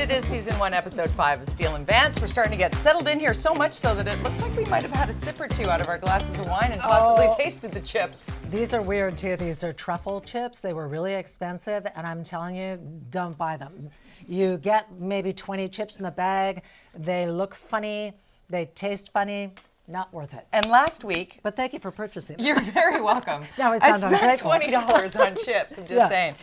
It is season 1, episode 5 of Steel and Vance. We're starting to get settled in here so much so that it looks like we might have had a sip or two out of our glasses of wine and possibly tasted the chips. These are weird too. These are truffle chips. They were really expensive, and I'm telling you, don't buy them. You get maybe 20 chips in the bag. They look funny. They taste funny. Not worth it. And last week... But thank you for purchasing them. You're very welcome. Now it I sounds spent ungrateful. $20 on chips, I'm just saying.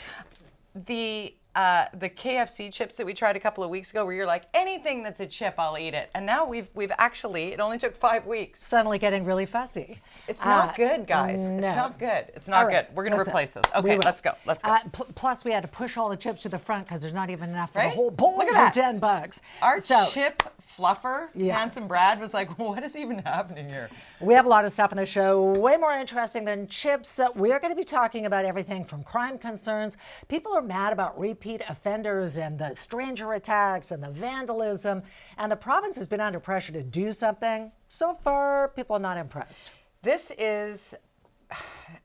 The KFC chips that we tried a couple of weeks ago, where you're like, anything that's a chip, I'll eat it. And now we've actually, it only took 5 weeks. Suddenly getting really fussy. It's not good, guys. No. It's not good. It's not good. We're going to replace those. Okay, let's go. Let's go. Plus, we had to push all the chips to the front because there's not even enough for the Right? whole bowl Look for at that. $10. Our chip fluffer, Yeah. Handsome Brad, was like, what is even happening here? We have a lot of stuff on the show, way more interesting than chips. We are going to be talking about everything from crime concerns. People are mad about repeat offenders and the stranger attacks and the vandalism. And the province has been under pressure to do something. So far, people are not impressed. This is...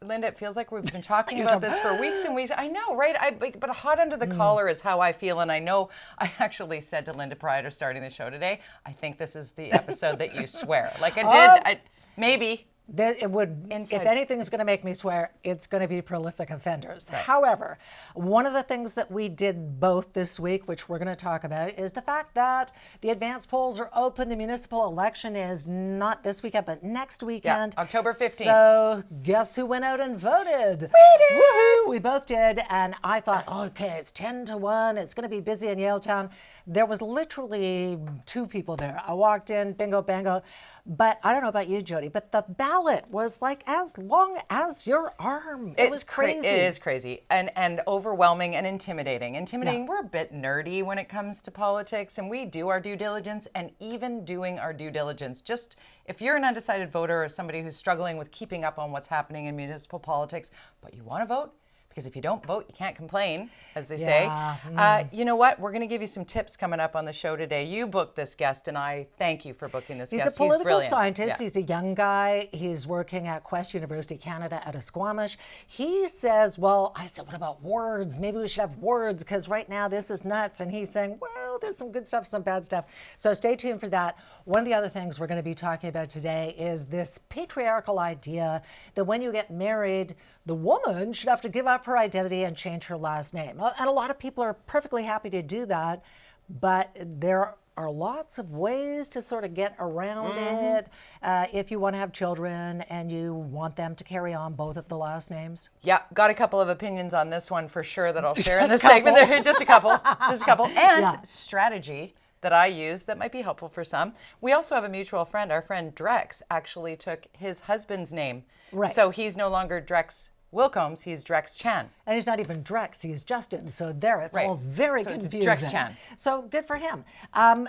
Lynda, it feels like we've been talking about this for weeks and weeks. I know, right? But hot under the collar is how I feel. And I know I actually said to Lynda prior to starting the show today, I think this is the episode that you swear. Like I did, maybe. It would, if anything is going to make me swear, it's going to be prolific offenders. Right. However, one of the things that we did both this week, which we're going to talk about, is the fact that the advance polls are open. The municipal election is not this weekend, but next weekend. Yeah, October 15th. So guess who went out and voted? We did! Woohoo! We both did. And I thought, okay, it's 10-1. It's going to be busy in Yaletown. There was literally 2 people there. I walked in, bingo, bango. But I don't know about you, Jody, but the ballot was like as long as your arm. It was crazy. It is crazy and overwhelming and intimidating. Yeah. We're a bit nerdy when it comes to politics, and we do our due diligence. And even doing our due diligence, just if you're an undecided voter or somebody who's struggling with keeping up on what's happening in municipal politics, but you want to vote, because if you don't vote, you can't complain, as they say. You know what? We're going to give you some tips coming up on the show today. You booked this guest, and I thank you for booking this guest. He's a political scientist. Yeah. He's a young guy. He's working at Quest University, Canada, at Esquamish. He says, well, I said, what about words? Maybe we should have words, because right now this is nuts. And he's saying, well, there's some good stuff, some bad stuff. So stay tuned for that. One of the other things we're going to be talking about today is this patriarchal idea that when you get married, the woman should have to give up her identity and change her last name. And a lot of people are perfectly happy to do that, but there are lots of ways to sort of get around it if you want to have children and you want them to carry on both of the last names. Yeah, got a couple of opinions on this one for sure that I'll share in this segment. Just a couple. And strategy that I use that might be helpful for some. We also have a mutual friend. Our friend Drex actually took his husband's name. Right. So he's no longer Drex Wilcombs, he's Drex Chan. And he's not even Drex, he's Justin. So there, it's all very confusing. Drex Chan. So good for him.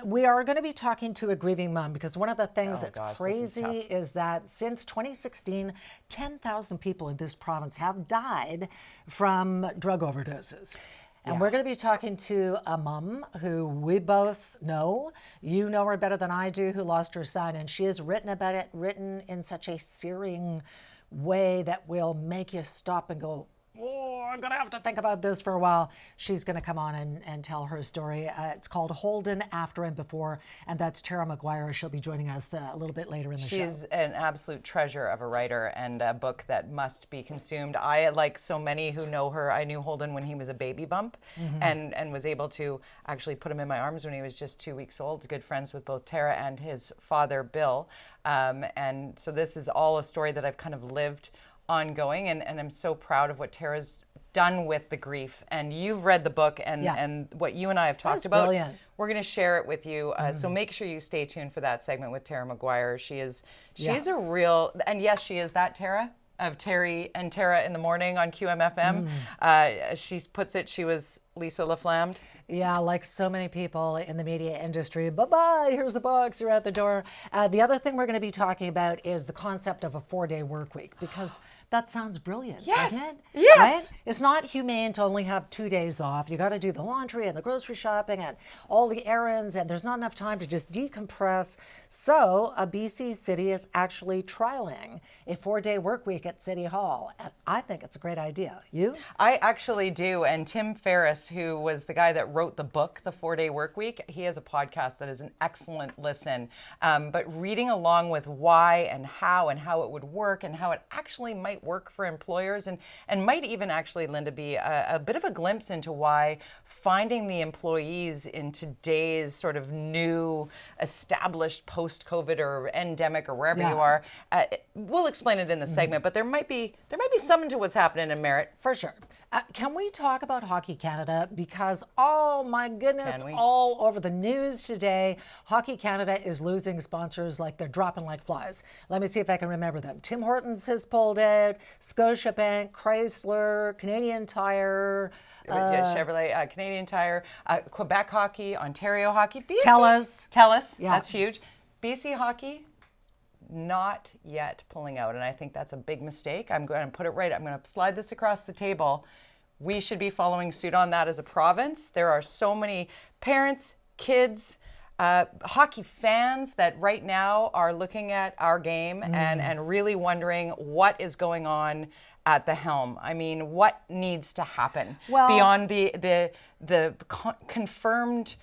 We are going to be talking to a grieving mom because one of the things that's crazy is that since 2016, 10,000 people in this province have died from drug overdoses. And we're going to be talking to a mom who we both know. You know her better than I do, who lost her son. And she has written about it, written in such a searing way that will make you stop and go, oh, I'm going to have to think about this for a while. She's going to come on and tell her story. It's called Holden, After and Before, and that's Tara Maguire. She'll be joining us a little bit later in the show. She's an absolute treasure of a writer and a book that must be consumed. I, like so many who know her, I knew Holden when he was a baby bump and was able to actually put him in my arms when he was just 2 weeks old. Good friends with both Tara and his father, Bill. And so this is all a story that I've kind of lived ongoing, and I'm so proud of what Tara's done with the grief. And you've read the book, and what you and I have talked about. Brilliant. We're going to share it with you. So make sure you stay tuned for that segment with Tara Maguire. She's a real, and yes, she is that Tara of Terry and Tara in the Morning on QMFM. She puts it, she was Lisa LaFlamme. Yeah, like so many people in the media industry. Bye-bye, here's the box, you're out the door. The other thing we're going to be talking about is the concept of a 4-day work week, because that sounds brilliant, doesn't it? Yes. Right? It's not humane to only have 2 days off. You got to do the laundry and the grocery shopping and all the errands, and there's not enough time to just decompress. So a BC city is actually trialing a 4-day work week at City Hall, and I think it's a great idea. You? I actually do, and Tim Ferriss Morris, who was the guy that wrote the book, The 4-Day Workweek, he has a podcast that is an excellent listen. But reading along with why and how it would work and how it actually might work for employers and might even actually, Lynda, be a bit of a glimpse into why finding the employees in today's sort of new established post-COVID or endemic or wherever you are, we'll explain it in the segment, but there might be something to what's happening in Merritt. For sure. Can we talk about Hockey Canada? Because, oh my goodness, all over the news today, Hockey Canada is losing sponsors like they're dropping like flies. Let me see if I can remember them. Tim Hortons has pulled out, Scotiabank, Chrysler, Canadian Tire, Chevrolet, Canadian Tire, Quebec Hockey, Ontario Hockey, BC. TELUS, that's huge. BC Hockey, not yet pulling out, and I think that's a big mistake. I'm going to put it right. I'm going to slide this across the table. We should be following suit on that as a province. There are so many parents, kids, hockey fans that right now are looking at our game and really wondering what is going on at the helm. I mean, what needs to happen beyond the confirmed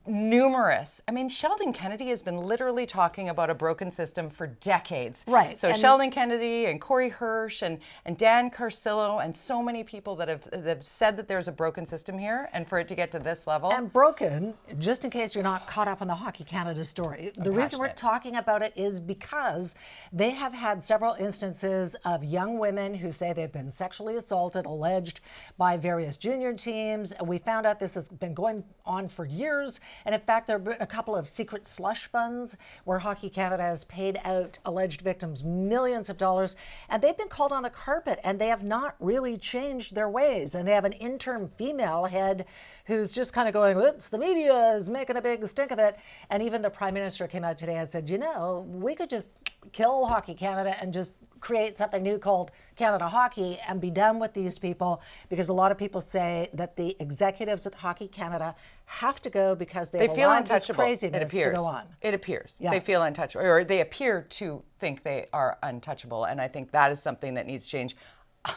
numerous. I mean, Sheldon Kennedy has been literally talking about a broken system for decades. Right. So Sheldon Kennedy and Corey Hirsch and Dan Carcillo and so many people that have said that there's a broken system here, and for it to get to this level. And broken, just in case you're not caught up on the Hockey Canada story, the reason we're talking about it is because they have had several instances of young women who say they've been sexually assaulted, alleged by various junior teams. We found out this has been going on for years. And in fact, there have been a couple of secret slush funds where Hockey Canada has paid out alleged victims millions of dollars. And they've been called on the carpet, and they have not really changed their ways. And they have an interim female head who's just kind of going, it's the media is making a big stink of it. And even the Prime Minister came out today and said, you know, we could just kill Hockey Canada and just create something new called Canada Hockey and be done with these people, because a lot of people say that the executives at Hockey Canada have to go because they feel untouchable. Craziness to go on. It appears. They feel untouchable, or they appear to think they are untouchable, and I think that is something that needs to change.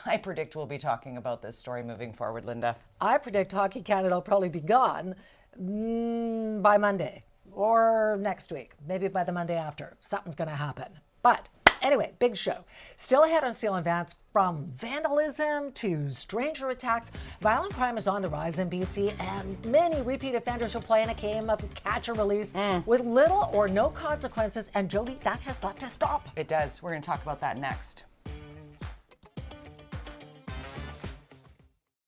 I predict we'll be talking about this story moving forward, Lynda. I predict Hockey Canada will probably be gone by Monday or next week, maybe by the Monday after. Something's going to happen. But anyway, big show. Still ahead on Steele and Vance, from vandalism to stranger attacks. Violent crime is on the rise in BC, and many repeat offenders will play in a game of catch and release with little or no consequences. And Jody, that has got to stop. It does. We're going to talk about that next.